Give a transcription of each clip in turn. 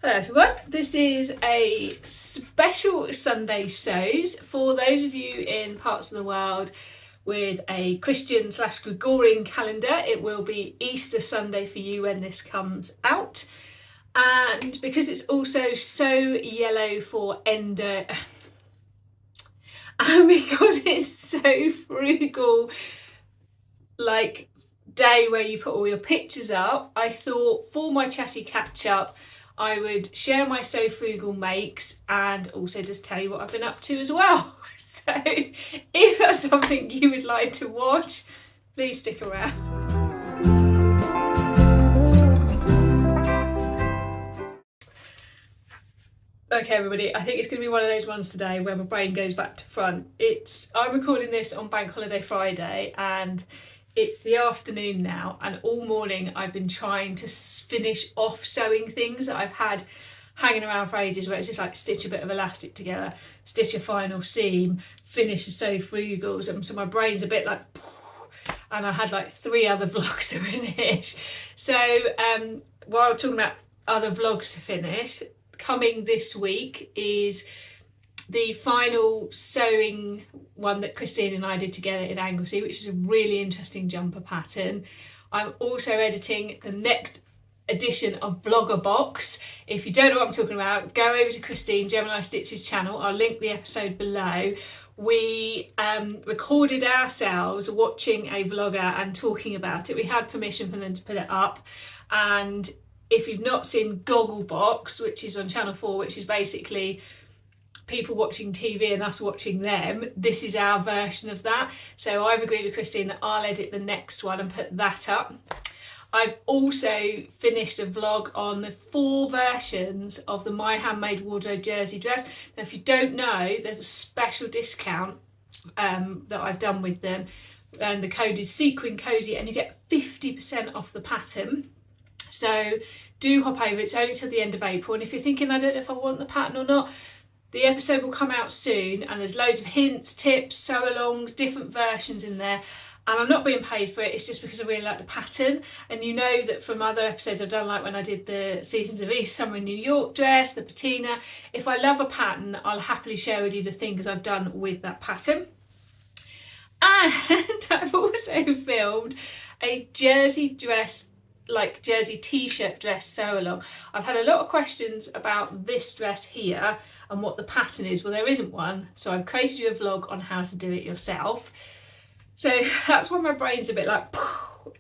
Hello everyone, this is a special Sunday sews for those of you in parts of the world with a Christian / Gregorian calendar. It will be Easter Sunday for you when this comes out, and because it's also so yellow for endo and because it's so frugal, like day where you put all your pictures up, I thought for my chatty catch up I would share my So Frugal makes and also just tell you what I've been up to as well. So if that's something you would like to watch, please stick around. Okay everybody, I think it's going to be one of those ones today where my brain goes back to front. I'm recording this on Bank Holiday Friday and it's the afternoon now, and all morning I've been trying to finish off sewing things that I've had hanging around for ages, where it's just like stitch a bit of elastic together, stitch a final seam, finish the So Frugals, and so my brain's a bit like, and I had like 3 other vlogs to finish. So while I'm talking about other vlogs to finish, coming this week is the final sewing one that Christine and I did together in Anglesey, which is a really interesting jumper pattern. I'm also editing the next edition of Blogger Box. If you don't know what I'm talking about, go over to Christine Gemini Stitches channel. I'll link the episode below. We recorded ourselves watching a vlogger and talking about it. We had permission from them to put it up, and if you've not seen Gogglebox, which is on Channel 4, which is basically people watching TV and us watching them, this is our version of that. So I've agreed with Christine that I'll edit the next one and put that up. I've also finished a vlog on the 4 versions of the My Handmade Wardrobe jersey dress. Now if you don't know, there's a special discount that I've done with them, and the code is Sequin Cozy, and you get 50% off the pattern. So do hop over, it's only till the end of April, and if you're thinking I don't know if I want the pattern or not, the episode will come out soon, and there's loads of hints, tips, sew-alongs, different versions in there, and I'm not being paid for it. It's just because I really like the pattern, and you know that from other episodes I've done, like when I did the Seasons of East Summer in New York dress, the patina, if I love a pattern, I'll happily share with you the things I've done with that pattern. And I've also filmed a jersey dress, like jersey t-shirt dress sew along. I've had a lot of questions about this dress here and what the pattern is. Well, there isn't one, so I've created you a vlog on how to do it yourself. So that's why my brain's a bit like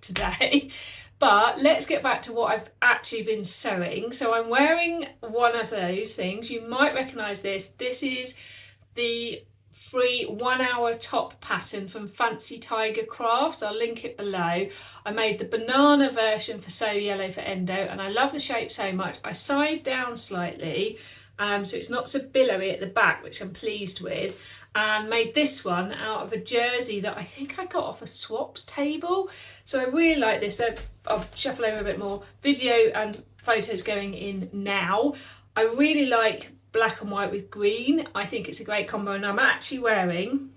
today. But let's get back to what I've actually been sewing. So I'm wearing one of those things. You might recognise this. This is the free 1 hour top pattern from Fancy Tiger Crafts. I'll link it below. I made the banana version for So Yellow for Endo, and I love the shape so much. I sized down slightly so it's not so billowy at the back, which I'm pleased with, and made this one out of a jersey that I think I got off a swaps table. So I really like this. So I'll shuffle over a bit more. Video and photos going in now. I really like black and white with green. I think it's a great combo, and I'm actually wearing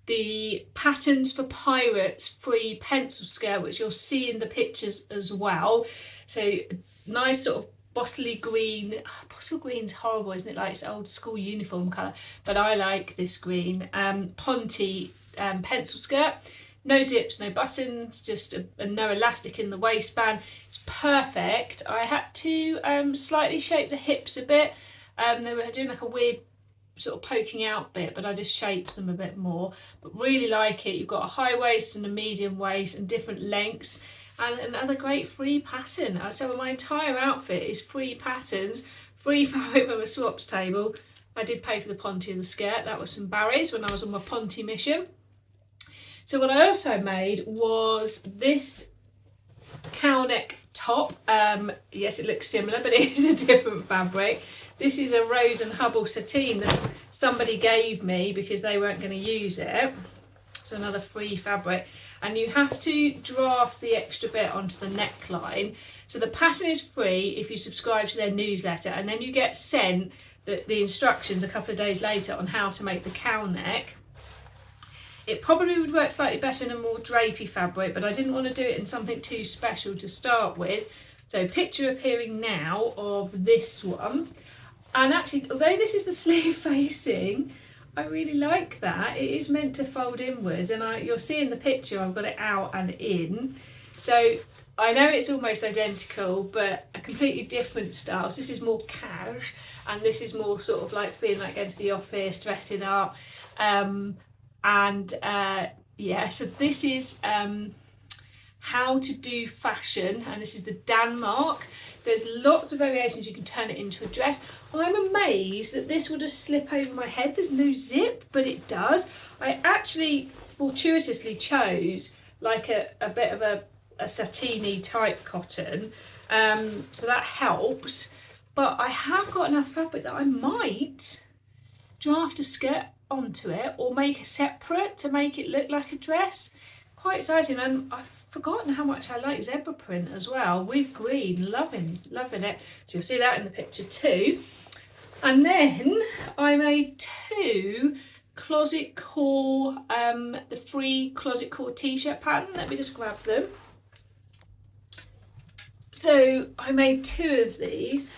the Patterns for Pirates free pencil skirt, which you'll see in the pictures as well. So nice sort of bottly green. Oh, bottle green's horrible, isn't it? Like it's old school uniform colour, but I like this green. Ponte pencil skirt. No zips, no buttons, just a no elastic in the waistband. It's perfect. I had to slightly shape the hips a bit. They were doing like a weird sort of poking out bit, but I just shaped them a bit more. But really like it. You've got a high waist and a medium waist and different lengths, and another great free pattern. So my entire outfit is free patterns, free fabric from a swaps table. I did pay for the Ponte of the skirt. That was from Barry's when I was on my Ponte mission. So what I also made was this cowl neck top. Yes, it looks similar, but it is a different fabric. This is a Rose and Hubble sateen that somebody gave me because they weren't going to use it. So another free fabric, and you have to draft the extra bit onto the neckline. So the pattern is free if you subscribe to their newsletter, and then you get sent the instructions a couple of days later on how to make the cowl neck. It probably would work slightly better in a more drapey fabric, but I didn't want to do it in something too special to start with. So picture appearing now of this one. And actually, although this is the sleeve facing, I really like that. It is meant to fold inwards, and you'll see in the picture I've got it out and in. So I know it's almost identical, but a completely different style. So this is more cash, and this is more sort of like feeling like going to the office, dressing up. Yeah, so this is how to do fashion, and this is the Denmark. There's lots of variations. You can turn it into a dress. I'm amazed that this will just slip over my head. There's no zip, but it does. I actually fortuitously chose like a bit of a satiny type cotton, so that helps. But I have got enough fabric that I might draft a skirt onto it or make a separate to make it look like a dress. Quite exciting. And I've forgotten how much I like zebra print as well with green. Loving it. So you'll see that in the picture too. And then I made two closet core, the free closet core t-shirt pattern. Let me just grab them. So I made two of these,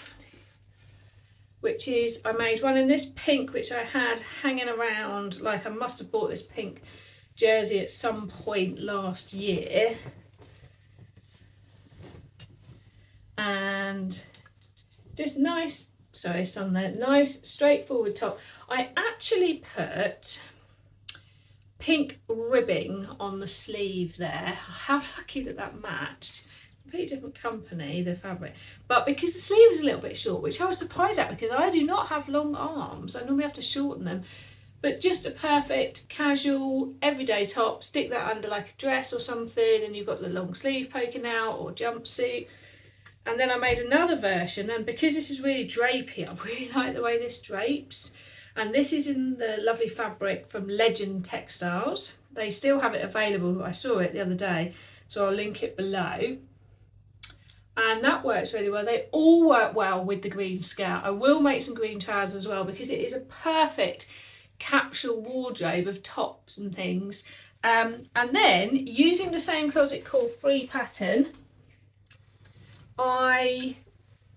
which is, I made one in this pink, which I had hanging around, like I must have bought this pink jersey at some point last year. And just nice, sorry, it's on there, nice straightforward top. I actually put pink ribbing on the sleeve there. How lucky that that matched. Completely different company, the fabric, but because the sleeve is a little bit short, which I was surprised at because I do not have long arms, I normally have to shorten them, but just a perfect casual everyday top. Stick that under like a dress or something, and you've got the long sleeve poking out, or jumpsuit. And then I made another version, and because this is really drapey, I really like the way this drapes. And this is in the lovely fabric from Legend Textiles. They still have it available. I saw it the other day, so I'll link it below. And that works really well. They all work well with the green skirt. I will make some green trousers as well because it is a perfect capsule wardrobe of tops and things. And then using the same closet core free pattern, I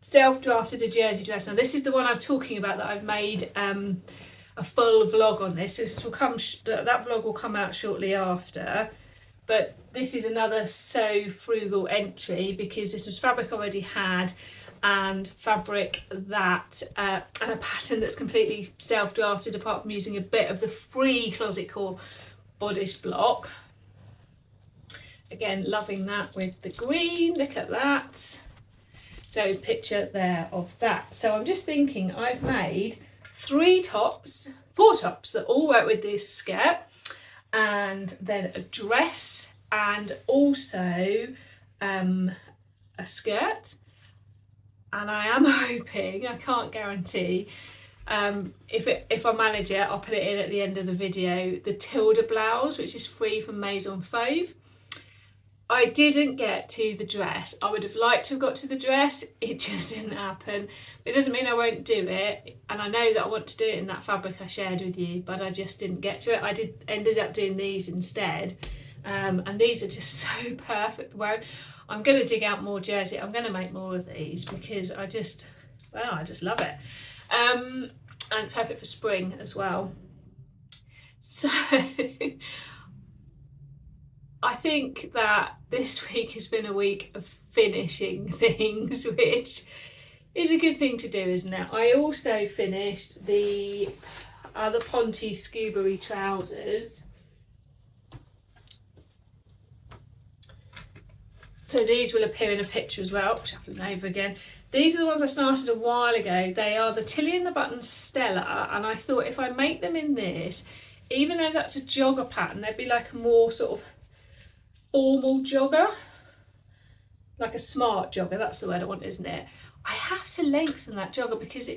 self-drafted a jersey dress. Now this is the one I'm talking about that I've made a full vlog on this. This will come, that vlog will come out shortly after. But this is another So Frugal entry because this was fabric I already had, and fabric that and a pattern that's completely self-drafted apart from using a bit of the free closet core bodice block. Again, loving that with the green. Look at that. So picture there of that. So I'm just thinking I've made four tops that all work with this skirt, and then a dress, and also a skirt. And I am hoping, I can't guarantee, if I manage it, I'll put it in at the end of the video, the Tilda blouse, which is free from Maison Fauve. I didn't get to the dress. I would have liked to have got to the dress. It just didn't happen. It doesn't mean I won't do it. And I know that I want to do it in that fabric I shared with you, but I just didn't get to it. Ended up doing these instead. And these are just so perfect for wearing. I'm going to dig out more jersey. I'm going to make more of these because I just love it. And perfect for spring as well. So I think that this week has been a week of finishing things, which is a good thing to do, isn't it? I also finished the other Ponte Scuba trousers. So these will appear in a picture as well, shuffling over again. These are the ones I started a while ago. They are the Tilly and the Button Stella, and I thought if I make them in this, even though that's a jogger pattern, they'd be like a more sort of formal jogger, like a smart jogger, that's the word I want, isn't it? I have to lengthen that jogger because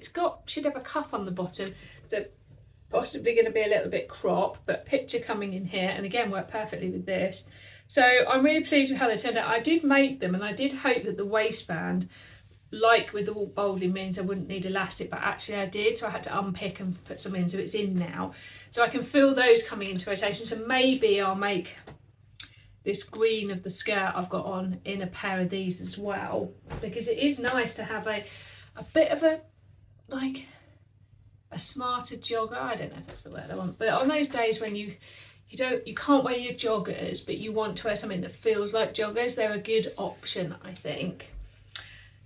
should have a cuff on the bottom, so possibly going to be a little bit crop, but picture coming in here, and again work perfectly with this. So I'm really pleased with how they turned out. I did make them, and I did hope that the waistband, like with the Walk Boldly, means I wouldn't need elastic, but actually I did, so I had to unpick and put some in, so it's in now. So I can feel those coming into rotation, so maybe I'll make this green of the skirt I've got on in a pair of these as well, because it is nice to have a bit of a, like, a smarter jogger. I don't know if that's the word I want, but on those days when you can't wear your joggers but you want to wear something that feels like joggers, they're a good option, I think.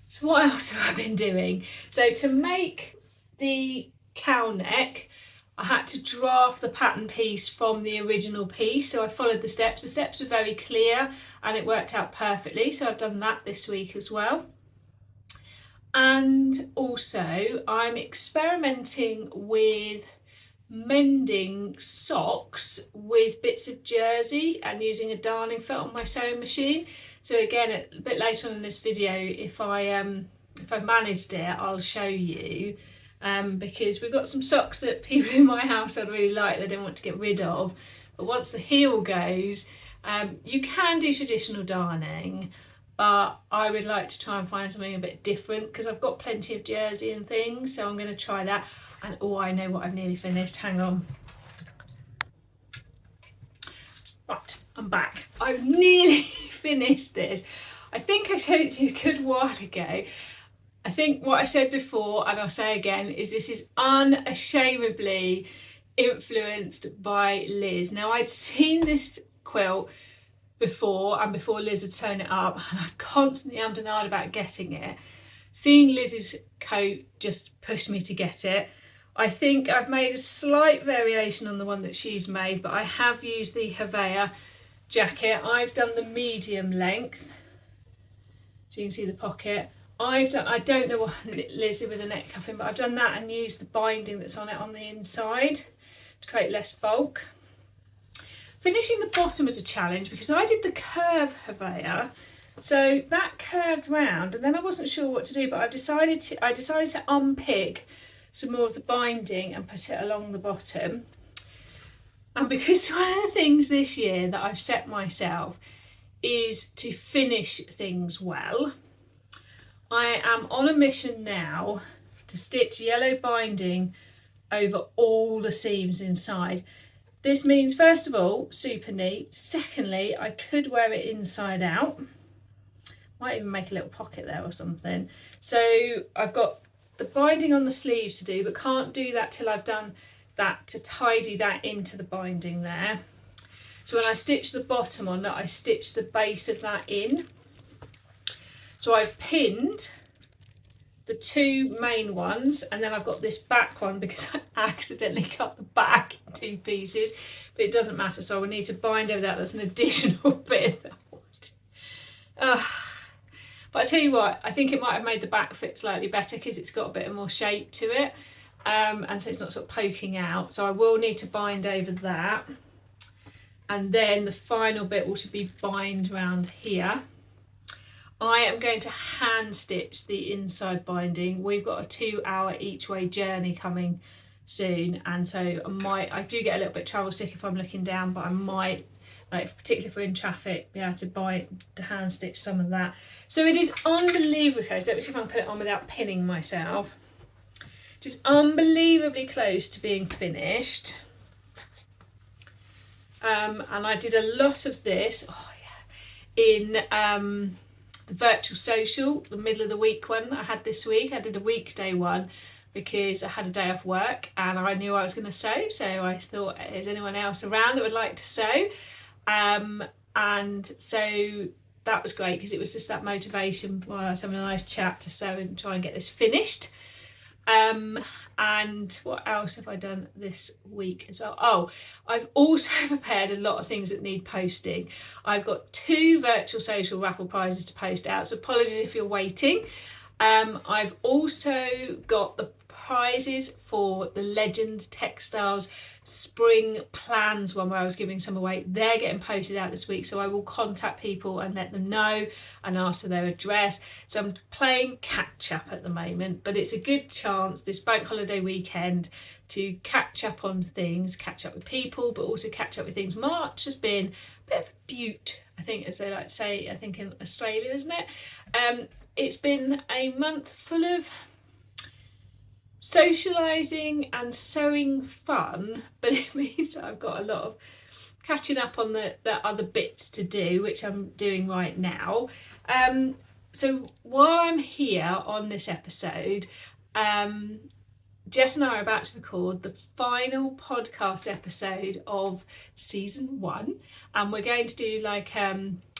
So what else have I been doing? So to make the cowl neck, I had to draft the pattern piece from the original piece, so I followed the steps. The steps were very clear and it worked out perfectly, so I've done that this week as well. And also I'm experimenting with mending socks with bits of jersey and using a darning foot on my sewing machine. So again, a bit later on in this video, if I managed it, I'll show you. Because we've got some socks that people in my house I really like, they don't want to get rid of, but once the heel goes, you can do traditional darning, but I would like to try and find something a bit different because I've got plenty of jersey and things, so I'm going to try that. And oh, I know what I've nearly finished, hang on. Right, I'm back. I've nearly finished this. I think I showed it to you a good while ago. I think what I said before, and I'll say again, is this is unashamedly influenced by Liz. Now, I'd seen this quilt before, and before Liz had sewn it up, and I constantly ummed and ahed about getting it. Seeing Liz's coat just pushed me to get it. I think I've made a slight variation on the one that she's made, but I have used the Quilted Jacket. I've done the medium length, so you can see the pocket. I don't know what Liz did with the neck cuffing, but I've done that and used the binding that's on it on the inside to create less bulk. Finishing the bottom was a challenge because I did the curve Quilted, so that curved round, and then I wasn't sure what to do, but I decided to unpick some more of the binding and put it along the bottom. And because one of the things this year that I've set myself is to finish things well, I am on a mission now to stitch yellow binding over all the seams inside. This means, first of all, super neat. Secondly, I could wear it inside out. Might even make a little pocket there or something. So I've got the binding on the sleeves to do, but can't do that till I've done that to tidy that into the binding there. So when I stitch the bottom on that, I stitch the base of that in. So I've pinned the two main ones, and then I've got this back one because I accidentally cut the back in two pieces, but it doesn't matter, so I will need to bind over that. That's an additional bit. But I tell you what, I think it might have made the back fit slightly better because it's got a bit more shape to it, and so it's not sort of poking out. So I will need to bind over that, and then the final bit will be bind around here. I am going to hand stitch the inside binding. We've got a 2-hour each way journey coming soon, and so I do get a little bit travel sick if I'm looking down, but I might, like particularly if we're in traffic, be able to hand stitch some of that. So it is unbelievably close. Let me see if I can put it on without pinning myself. Just unbelievably close to being finished. And I did a lot of this in the virtual social, the middle of the week one I had this week. I did a weekday one because I had a day off work and I knew I was going to sew, so I thought, is anyone else around that would like to sew? And so that was great because it was just that motivation while I was having a nice chat to sew and try and get this finished. And what else have I done this week as well? Oh, I've also prepared a lot of things that need posting. I've got 2 virtual social raffle prizes to post out, so apologies if you're waiting. I've also got the prizes for the Legend Textiles Spring Plans one where I was giving some away. They're getting posted out this week, so I will contact people and let them know and ask for their address. So I'm playing catch up at the moment, but it's a good chance this bank holiday weekend to catch up on things, catch up with people, but also catch up with things. March has been a bit of a beaut, I think, as they like to say, I think in Australia, isn't it? It's been a month full of socialising and sewing fun, but it means that I've got a lot of catching up on the other bits to do, which I'm doing right now. So while I'm here on this episode, Jess and I are about to record the final podcast episode of season 1, and we're going to do like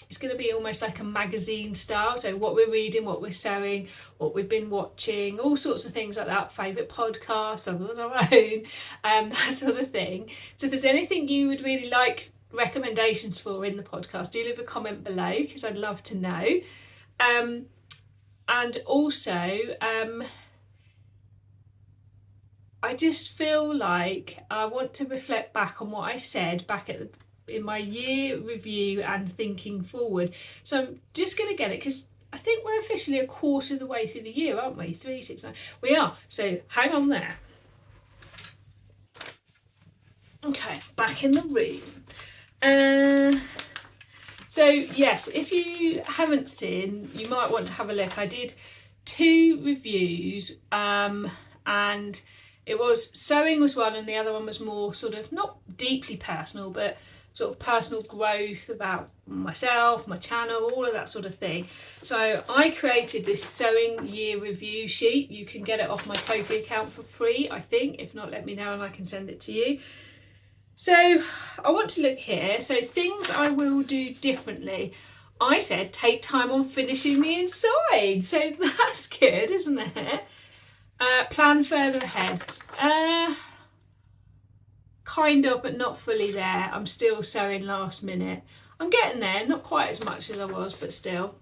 it's going to be almost like a magazine style, so what we're reading, what we're sewing, what we've been watching, all sorts of things like that, favourite podcasts other than our own, that sort of thing. So if there's anything you would really like recommendations for in the podcast, do leave a comment below because I'd love to know. And also I just feel like I want to reflect back on what I said back in my year review and thinking forward. So I'm just going to get it because I think we're officially a quarter of the way through the year, aren't we? 3, 6, 9. We are. So hang on there. Okay, back in the room. So yes, if you haven't seen, you might want to have a look. I did 2 reviews, and it was sewing was one, and the other one was more sort of not deeply personal, but sort of personal growth about myself, my channel, all of that sort of thing. So I created this sewing year review sheet. You can get it off my Ko-fi account for free, I think. If not, let me know and I can send it to you. So I want to look here. So things I will do differently. I said take time on finishing the inside. So that's good, isn't it? Plan further ahead. Kind of, but not fully there. I'm still sewing last minute. I'm getting there, not quite as much as I was, but still.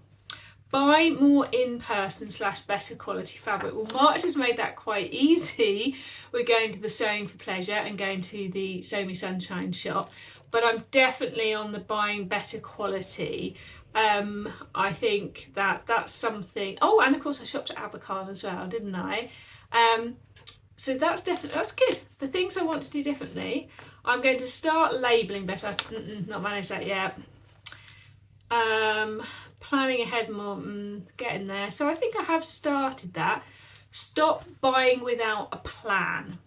Buy more in-person / better quality fabric. Well, March has made that quite easy. We're going to the Sewing for Pleasure and going to the Sew Me Sunshine shop, but I'm definitely on the buying better quality. I think that's something. Oh, and of course I shopped at Abercon as well, didn't I? So that's good. The things I want to do differently, I'm going to start labelling better. Not managed that yet. Planning ahead more, getting there. So I think I have started that. Stop buying without a plan.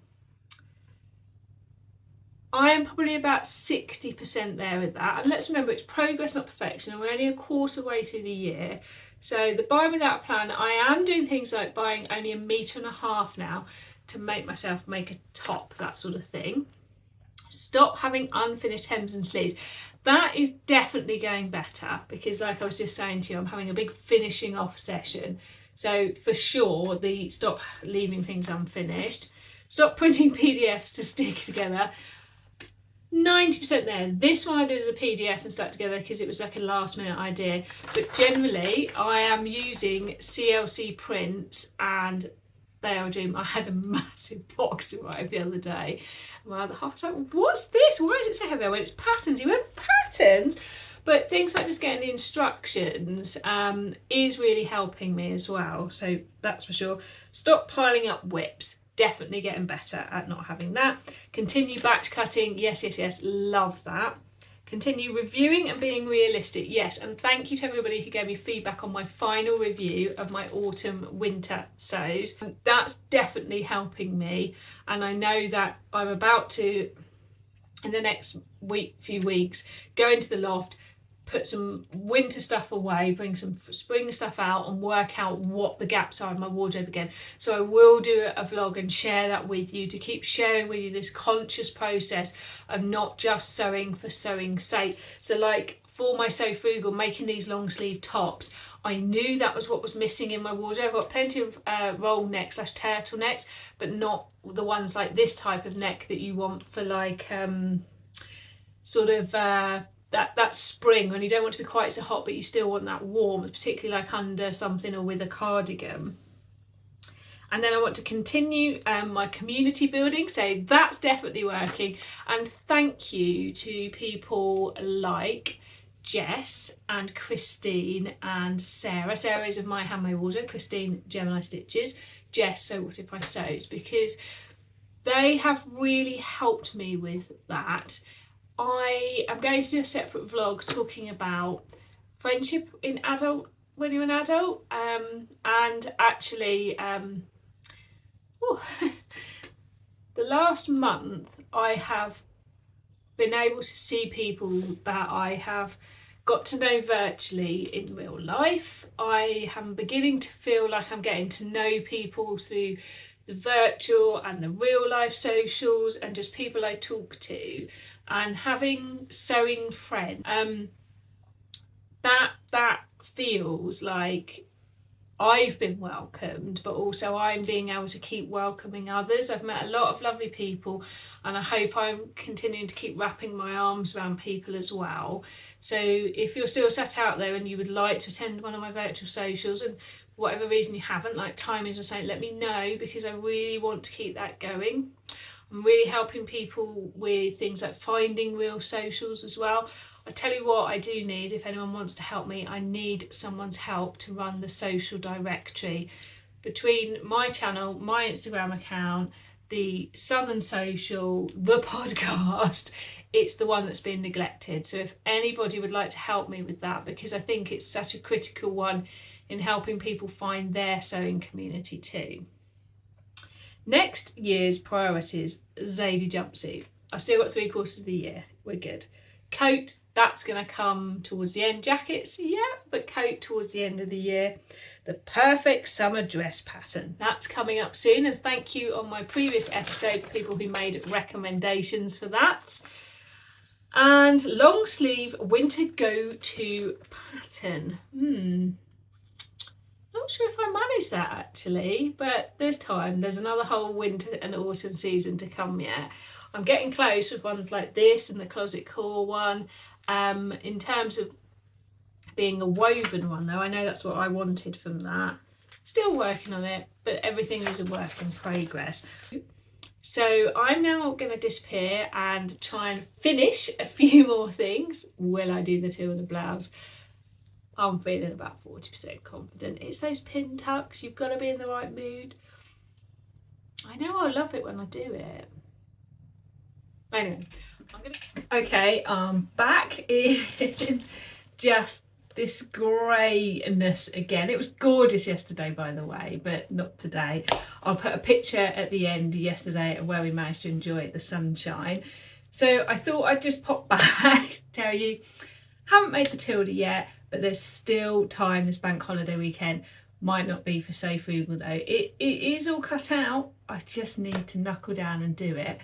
I am probably about 60% there with that. And let's remember, it's progress, not perfection. And we're only a quarter way through the year. So the buying without a plan, I am doing things like buying only 1.5 meters now to make myself make a top, that sort of thing. Stop having unfinished hems and sleeves. That is definitely going better because, like I was just saying to you, I'm having a big finishing off session. So for sure, the stop leaving things unfinished. Stop printing PDFs to stick together. 90% there. This one I did as a PDF and stuck together because it was like a last minute idea. But generally, I am using CLC prints and they are a dream. I had a massive box arrive the other day. My other half was like, what's this? Why is it so heavy? I went, it's patterns. He went, patterns? But things like just getting the instructions is really helping me as well. So that's for sure. Stop piling up whips. Definitely getting better at not having that. Continue batch cutting. Yes, love that. Continue reviewing and being realistic. Yes, and thank you to everybody who gave me feedback on my final review of my autumn winter sews. That's definitely helping me, and I know that I'm about to, in the next few weeks, go into the loft, put some winter stuff away, bring some spring stuff out and work out what the gaps are in my wardrobe again. So I will do a vlog and share that with you, to keep sharing with you this conscious process of not just sewing for sewing's sake. So like for my Sew Frugal, making these long sleeve tops, I knew that was what was missing in my wardrobe. I've got plenty of roll necks / turtlenecks, but not the ones like this type of neck that you want for like sort of that spring when you don't want to be quite so hot but you still want that warmth, particularly like under something or with a cardigan. And then I want to continue my community building, so that's definitely working. And thank you to people like Jess and Christine and Sarah. Sarah is of My Handmade Wardrobe, Christine Gemini Stitches, Jess So What If I Sewed, because they have really helped me with that. I am going to do a separate vlog talking about friendship in when you're an adult, and actually the last month I have been able to see people that I have got to know virtually in real life. I am beginning to feel like I'm getting to know people through the virtual and the real life socials and just people I talk to, and having sewing friends. That feels like I've been welcomed, but also I'm being able to keep welcoming others. I've met a lot of lovely people, and I hope I'm continuing to keep wrapping my arms around people as well. So if you're still sat out there and you would like to attend one of my virtual socials, and for whatever reason you haven't, like timings or something, let me know, because I really want to keep that going. I'm really helping people with things like finding real socials as well. I tell you what I do need, if anyone wants to help me, I need someone's help to run the social directory. Between my channel, my Instagram account, the Southern Social, the podcast, it's the one that's been neglected. So if anybody would like to help me with that, because I think it's such a critical one in helping people find their sewing community too. Next year's priorities, Zadie jumpsuit. I've still got 3/4 of the year, we're good. Coat, that's going to come towards the end. Jackets, yeah, but coat towards the end of the year. The perfect summer dress pattern, that's coming up soon, and thank you on my previous episode for people who made recommendations for that. And long sleeve winter go-to pattern. Not sure if I managed that actually, but there's time. There's another whole winter and autumn season to come yet. I'm getting close with ones like this and the closet core one. In terms of being a woven one though, I know that's what I wanted from that. Still working on it, but everything is a work in progress. So I'm now going to disappear and try and finish a few more things. Will I do the Tilda blouse? I'm feeling about 40% confident. It's those pin tucks, you've got to be in the right mood. I know I love it when I do it. Anyway, okay, I'm back in just this greyness again. It was gorgeous yesterday, by the way, but not today. I'll put a picture at the end yesterday of where we managed to enjoy the sunshine. So I thought I'd just pop back, tell you, haven't made the Tilda yet, but there's still time this bank holiday weekend. Might not be for So Frugal though. It is all cut out. I just need to knuckle down and do it.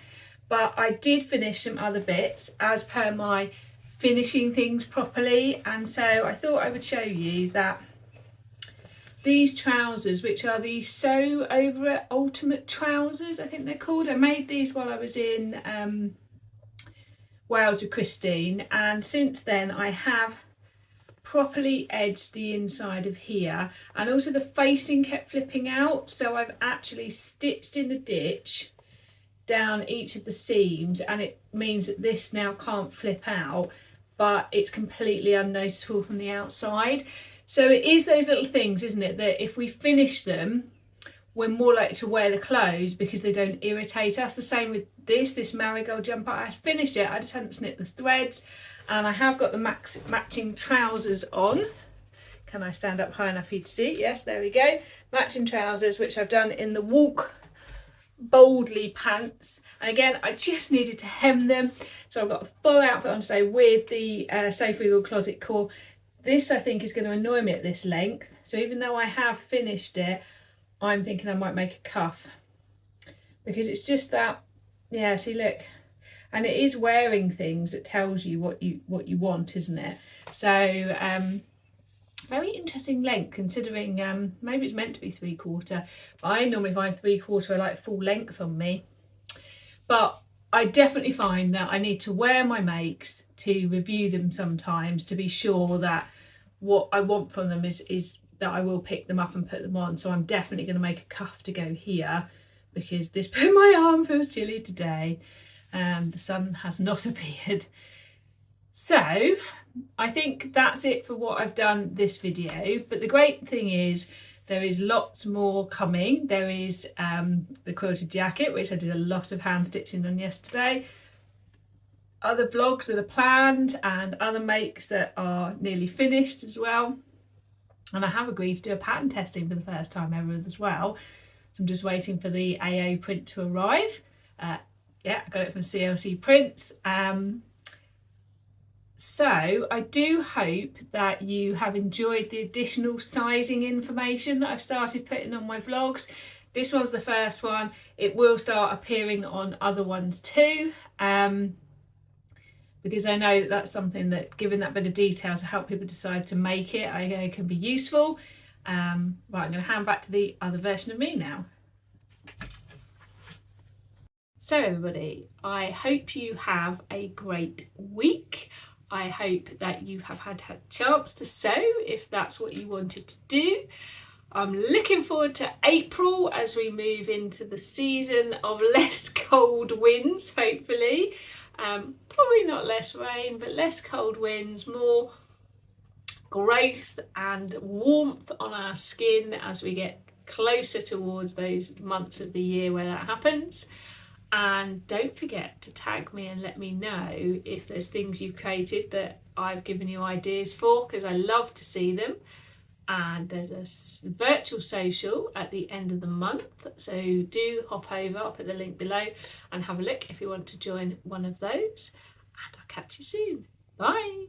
But I did finish some other bits as per my finishing things properly, and so I thought I would show you that these trousers, which are the Sew Over It Ultimate trousers, I think they're called. I made these while I was in Wales with Christine, and since then I have properly edged the inside of here, and also the facing kept flipping out, so I've actually stitched in the ditch down each of the seams, and it means that this now can't flip out, but it's completely unnoticeable from the outside. So it is those little things, isn't it, that if we finish them, we're more likely to wear the clothes because they don't irritate us. The same with this marigold jumper. I finished it, I just hadn't snipped the threads, and I have got the matching trousers on. Can I stand up high enough for you to see? Yes, there we go. Matching trousers, which I've done in the Walk Boldly pants, and again I just needed to hem them, so I've got a full outfit on today with the So Frugal closet core. This I think is going to annoy me at this length, so even though I have finished it, I'm thinking I might make a cuff, because it's just that, yeah, see, look, and it is wearing things that tells you what you want, isn't it? So very interesting length, considering maybe it's meant to be 3/4, but I normally find 3/4 like full length on me. But I definitely find that I need to wear my makes to review them sometimes to be sure that what I want from them is that I will pick them up and put them on. So I'm definitely going to make a cuff to go here, because this bit of my arm feels chilly today. The sun has not appeared. So I think that's it for what I've done this video, but the great thing is there is lots more coming. There is the Quilted Jacket, which I did a lot of hand stitching on yesterday, other vlogs that are planned, and other makes that are nearly finished as well. And I have agreed to do a pattern testing for the first time ever as well, so I'm just waiting for the AO print to arrive. Yeah, I got it from CLC Prints. So I do hope that you have enjoyed the additional sizing information that I've started putting on my vlogs. This one's the first one. It will start appearing on other ones too, because I know that that's something that, given that bit of detail to help people decide to make it, I can be useful. Right, I'm going to hand back to the other version of me now. So everybody, I hope you have a great week. I hope that you have had a chance to sew if that's what you wanted to do. I'm looking forward to April as we move into the season of less cold winds, hopefully. Probably not less rain, but less cold winds, more growth and warmth on our skin as we get closer towards those months of the year where that happens. And don't forget to tag me and let me know if there's things you've created that I've given you ideas for, because I love to see them. And there's a virtual social at the end of the month, so do hop over, I'll put the link below, and have a look if you want to join one of those. And I'll catch you soon. Bye.